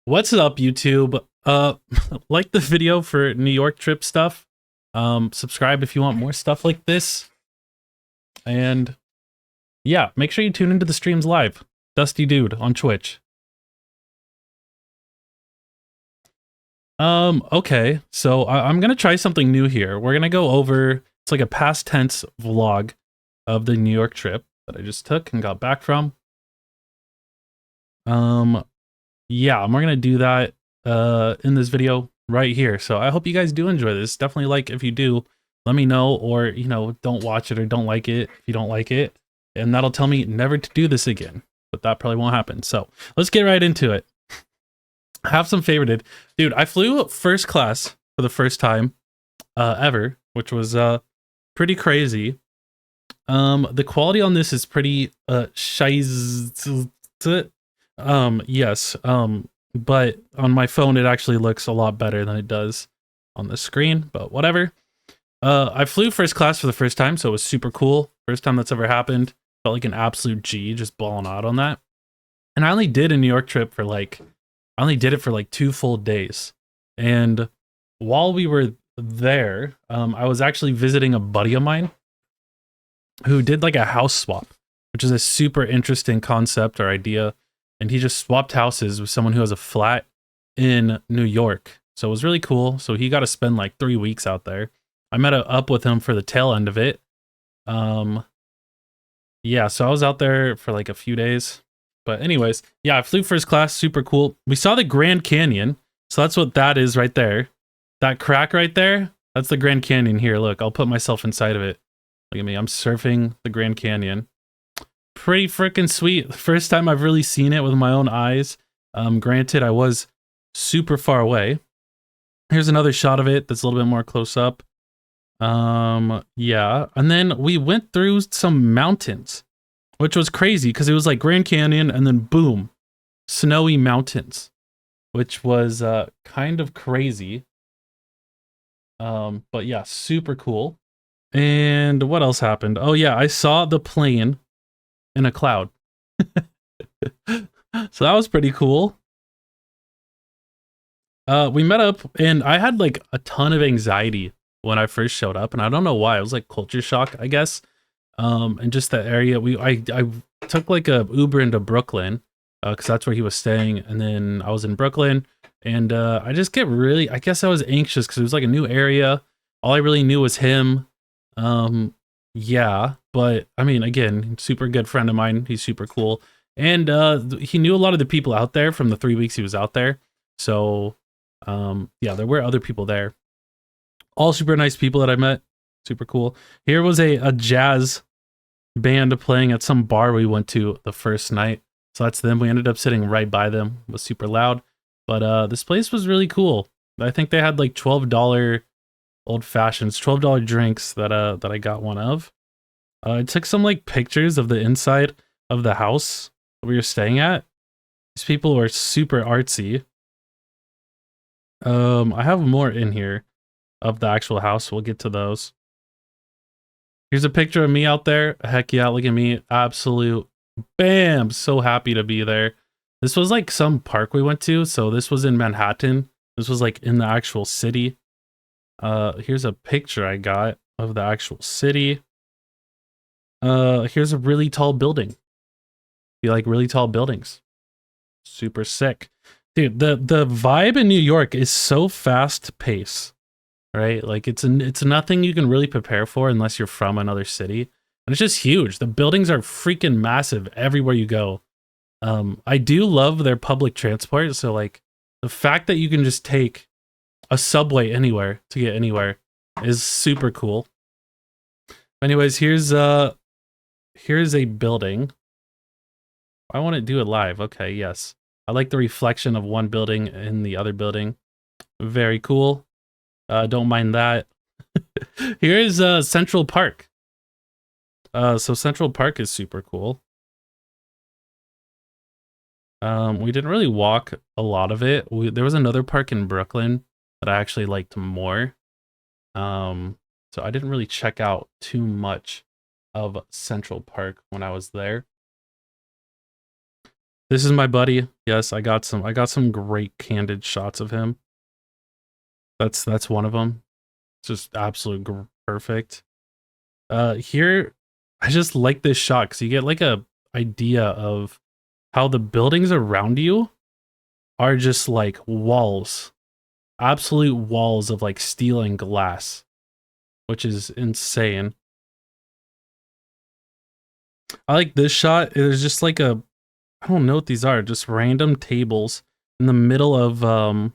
What's up, YouTube? Like the video for New York trip stuff. Subscribe if you want more stuff like this. And yeah, make sure you tune into the streams live. Dusty Dude on Twitch. Okay, so I'm gonna try something new here. We're gonna go over, it's like a past tense vlog of the New York trip that I just took and got back from. Yeah, and we're gonna do that in this video right here. So I hope you guys do enjoy this. Definitely like if you do, let me know, or don't watch it or don't like it if you don't like it, and that'll tell me never to do this again. But that probably won't happen. So let's get right into it. I have some favorited. Dude, I flew first class for the first time ever, which was pretty crazy. The quality on this is pretty shiz. Yes. But on my phone it actually looks a lot better than it does on the screen, but whatever. I flew first class for the first time, so it was super cool. First time that's ever happened. Felt like an absolute G, just balling out on that. And I only did a New York trip for I only did it for like 2 full days. And while we were there, I was actually visiting a buddy of mine who did like a house swap, which is a super interesting concept or idea. And he just swapped houses with someone who has a flat in New York. So it was really cool. So he got to spend like 3 weeks out there. I met up with him for the tail end of it. Yeah, so I was out there for like a few days. But anyways, yeah, I flew first class, super cool. We saw the Grand Canyon. So that's what that is right there. That crack right there, that's the Grand Canyon here. Look, I'll put myself inside of it. Look at me, I'm surfing the Grand Canyon. Pretty freaking sweet. The first time I've really seen it with my own eyes. Granted, I was super far away. Here's another shot of it that's a little bit more close up. Yeah, and then we went through some mountains, which was crazy because it was like Grand Canyon and then boom, snowy mountains, which was kind of crazy. But yeah, super cool. And what else happened? Oh yeah, I saw the plane in a cloud. So that was pretty cool. We met up and I had like a ton of anxiety when I first showed up, and I don't know why. It was like culture shock, I guess. And just that area, I took like a Uber into Brooklyn because that's where he was staying, and then I was in Brooklyn, and I just get really, I guess I was anxious because it was like a new area. All I really knew was him. Yeah, but I mean, again, super good friend of mine. He's super cool, and he knew a lot of the people out there from the 3 weeks he was out there. So yeah, there were other people there. All super nice people that I met. Super cool. Here was a jazz band playing at some bar we went to the first night. So that's them. We ended up sitting right by them. It was super loud. But this place was really cool. I think they had like $12 old fashions, $12 drinks that I got one of. I took some like pictures of the inside of the house that we were staying at. These people were super artsy. I have more in here of the actual house. We'll get to those. Here's a picture of me out there. Heck yeah, look at me. Absolute bam. So happy to be there. This was like some park we went to. So this was in Manhattan. This was like in the actual city. Here's a picture I got of the actual city. Here's a really tall building. You like really tall buildings? Super sick. Dude, the vibe in New York is so fast paced. Right? Like it's nothing you can really prepare for unless you're from another city. And it's just huge. The buildings are freaking massive everywhere you go. I do love their public transport. So like the fact that you can just take a subway anywhere to get anywhere is super cool. Anyways, here's a building. I want to do it live. Okay, yes. I like the reflection of one building in the other building. Very cool. Don't mind that. Here is Central Park. So Central Park is super cool. We didn't really walk a lot of it. There was another park in Brooklyn that I actually liked more. So I didn't really check out too much of Central Park when I was there. This is my buddy. Yes, I got some great candid shots of him. That's one of them. Just absolute perfect. Here, I just like this shot because you get like a idea of how the buildings around you are just like walls, absolute walls of like steel and glass, which is insane. I like this shot. There's just like I don't know what these are, just random tables in the middle of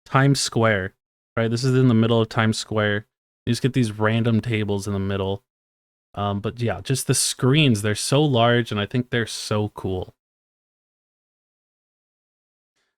Times Square, right? This is in the middle of Times Square. You just get these random tables in the middle. But yeah, just the screens, they're so large and I think they're so cool.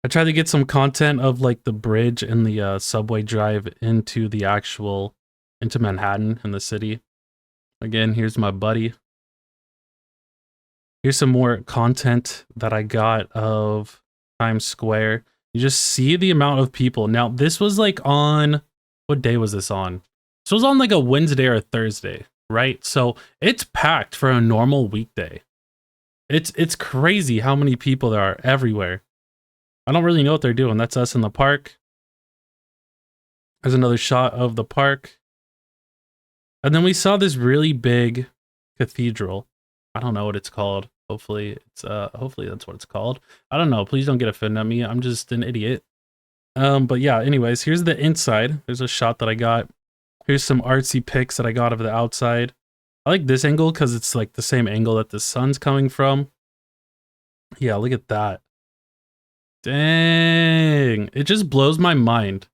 I tried to get some content of like the bridge and the subway drive into into Manhattan in the city. Again, here's my buddy. Here's some more content that I got of Times Square. You just see the amount of people. Now, this was like on, what day was this on? This was on like a Wednesday or a Thursday, right? So it's packed for a normal weekday. It's crazy how many people there are everywhere. I don't really know what they're doing. That's us in the park. There's another shot of the park. And then we saw this really big cathedral. I don't know what it's called. Hopefully that's what it's called. I don't know. Please don't get offended at me. I'm just an idiot. But yeah, anyways, here's the inside. There's a shot that I got. Here's some artsy pics that I got of the outside. I like this angle because it's like the same angle that the sun's coming from. Yeah, look at that. Dang. It just blows my mind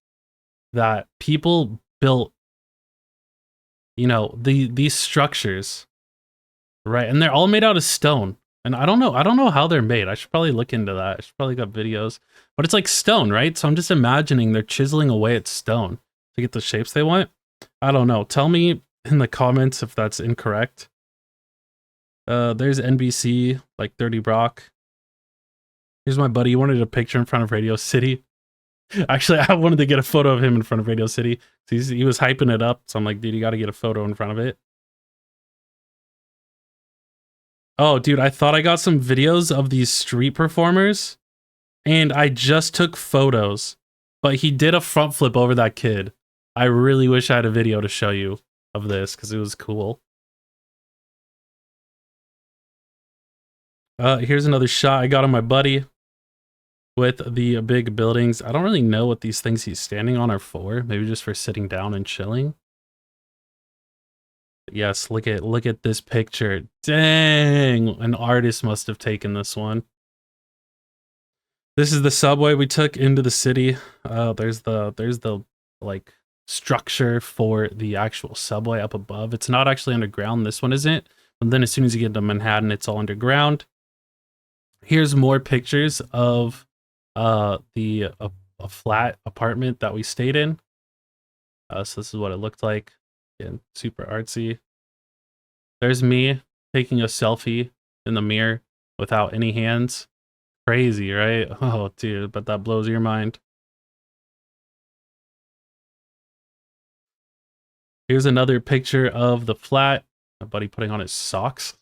that people built, you know, these structures, right? And they're all made out of stone. And I don't know how they're made. I should probably look into that. I should probably got videos. But it's like stone, right? So I'm just imagining they're chiseling away at stone to get the shapes they want. I don't know. Tell me in the comments if that's incorrect. There's NBC, like 30 Rock. Here's my buddy. He wanted a picture in front of Radio City. Actually, I wanted to get a photo of him in front of Radio City. He was hyping it up. So I'm like, dude, you got to get a photo in front of it. Oh, dude, I thought I got some videos of these street performers. And I just took photos. But he did a front flip over that kid. I really wish I had a video to show you of this because it was cool. Here's another shot I got of my buddy with the big buildings. I don't really know what these things he's standing on are for. Maybe just for sitting down and chilling. Yes, look at this picture. Dang, an artist must have taken this one. This is the subway we took into the city. There's the like structure for the actual subway up above. It's not actually underground. This one isn't. But then as soon as you get to Manhattan, it's all underground. Here's more pictures of a flat apartment that we stayed in. So this is what it looked like. Again, super artsy. There's me taking a selfie in the mirror without any hands. Crazy, right? Oh, dude, but that blows your mind. Here's another picture of the flat. My buddy putting on his socks.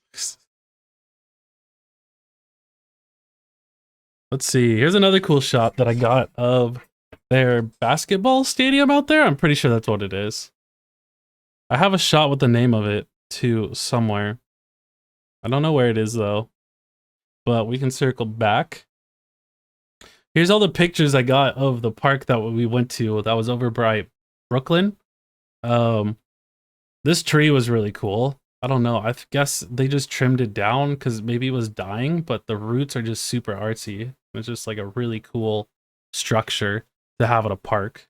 Let's see. Here's another cool shot that I got of their basketball stadium out there. I'm pretty sure that's what it is. I have a shot with the name of it too somewhere. I don't know where it is though. But we can circle back. Here's all the pictures I got of the park that we went to. That was over by Brooklyn. This tree was really cool. I don't know. I guess they just trimmed it down because maybe it was dying, but the roots are just super artsy. It's just like a really cool structure to have at a park.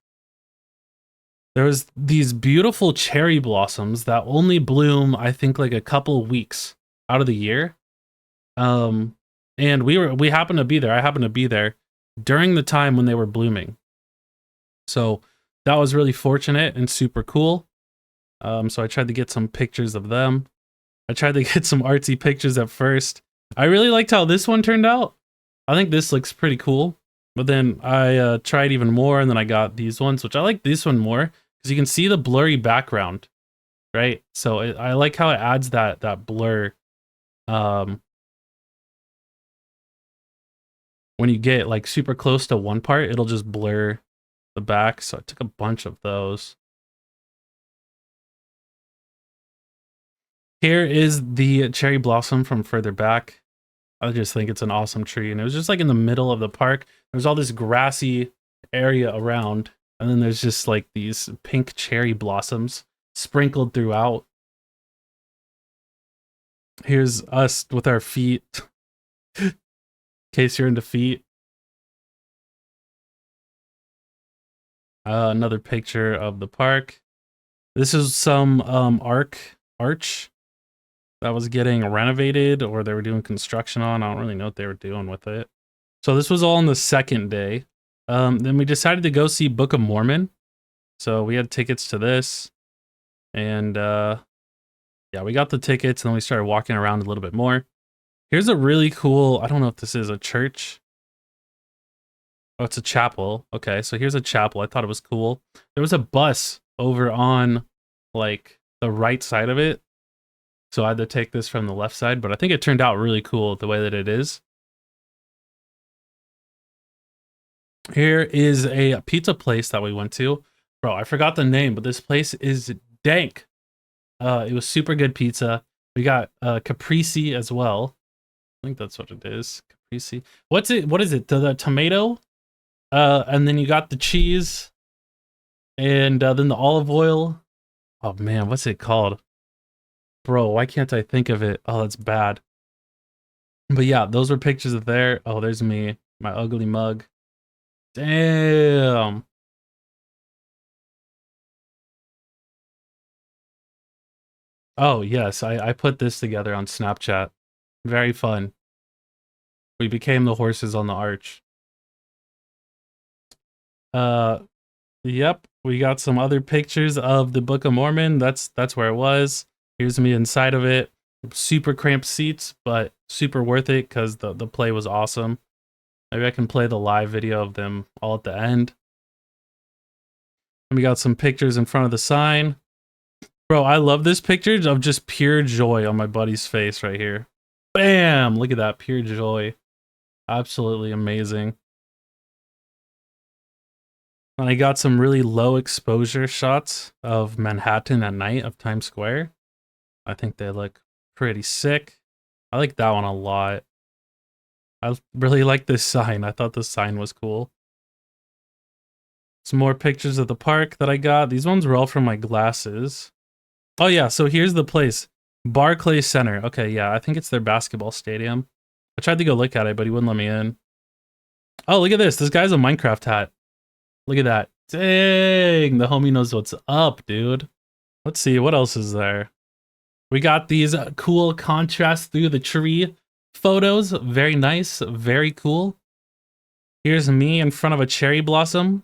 There was these beautiful cherry blossoms that only bloom, I think, like a couple weeks out of the year. And we happened to be there. I happened to be there during the time when they were blooming. So that was really fortunate and super cool. So I tried to get some pictures of them. I tried to get some artsy pictures at first. I really liked how this one turned out. I think this looks pretty cool. But then I tried even more, and then I got these ones, which I like this one more because you can see the blurry background, right? So I like how it adds that blur. when you get like super close to one part, it'll just blur the back. So I took a bunch of those. Here is the cherry blossom from further back. I just think it's an awesome tree. And it was just like in the middle of the park. There's all this grassy area around. And then there's just like these pink cherry blossoms sprinkled throughout. Here's us with our feet. In case you're into feet. Another picture of the park. This is some arch that was getting renovated, or they were doing construction on. I don't really know what they were doing with it. So this was all on the second day. Then we decided to go see Book of Mormon. So we had tickets to this. And yeah, we got the tickets and then we started walking around a little bit more. Here's a really cool, I don't know if this is a church. Oh, it's a chapel. Okay, so here's a chapel. I thought it was cool. There was a bus over on like the right side of it. So I had to take this from the left side, but I think it turned out really cool the way that it is. Here is a pizza place that we went to. Bro, I forgot the name, but this place is dank. It was super good pizza. We got caprese as well. I think that's what it is. Caprese. What is it? The tomato? And then you got the cheese. And then the olive oil. Oh man, what's it called? Bro, why can't I think of it? Oh, that's bad. But yeah, those were pictures of there. Oh, there's me. My ugly mug. Damn. Oh, yes. I put this together on Snapchat. Very fun. We became the horses on the arch. Yep. We got some other pictures of the Book of Mormon. That's where it was. Here's me inside of it. Super cramped seats, but super worth it because the play was awesome. Maybe I can play the live video of them all at the end. And we got some pictures in front of the sign. Bro, I love this picture of just pure joy on my buddy's face right here. Bam! Look at that, pure joy. Absolutely amazing. And I got some really low exposure shots of Manhattan at night of Times Square. I think they look pretty sick. I like that one a lot. I really like this sign. I thought the sign was cool. Some more pictures of the park that I got. These ones were all from my glasses. Oh yeah, so here's the place. Barclays Center. Okay, yeah, I think it's their basketball stadium. I tried to go look at it, but he wouldn't let me in. Oh, look at this. This guy's a Minecraft hat. Look at that. Dang, the homie knows what's up, dude. Let's see, what else is there? We got these cool contrast through the tree photos. Very nice, very cool. Here's me in front of a cherry blossom.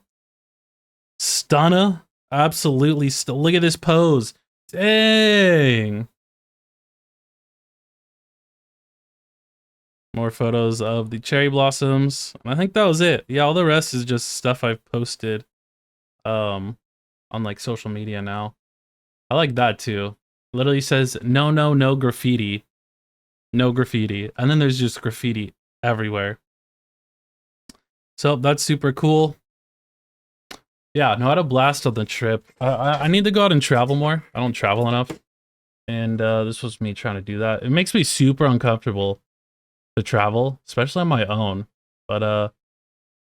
Stunner. Absolutely. Look at this pose. Dang. More photos of the cherry blossoms. I think that was it. Yeah, all the rest is just stuff I've posted on like social media now. I like that too. Literally says no graffiti. No graffiti. And then there's just graffiti everywhere. So that's super cool. Yeah, no, I had a blast on the trip. I need to go out and travel more. I don't travel enough. And this was me trying to do that. It makes me super uncomfortable to travel, especially on my own. But I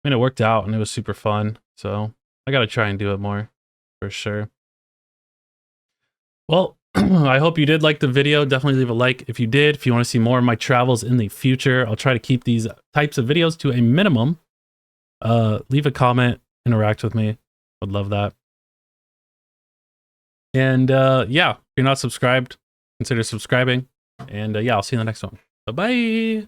mean, it worked out and it was super fun. So I got to try and do it more for sure. Well, I hope you did like the video. Definitely leave a like if you did. If you want to see more of my travels in the future, I'll try to keep these types of videos to a minimum. Leave a comment, interact with me. Would love that. And yeah, if you're not subscribed, consider subscribing. And yeah, I'll see you in the next one. Bye-bye.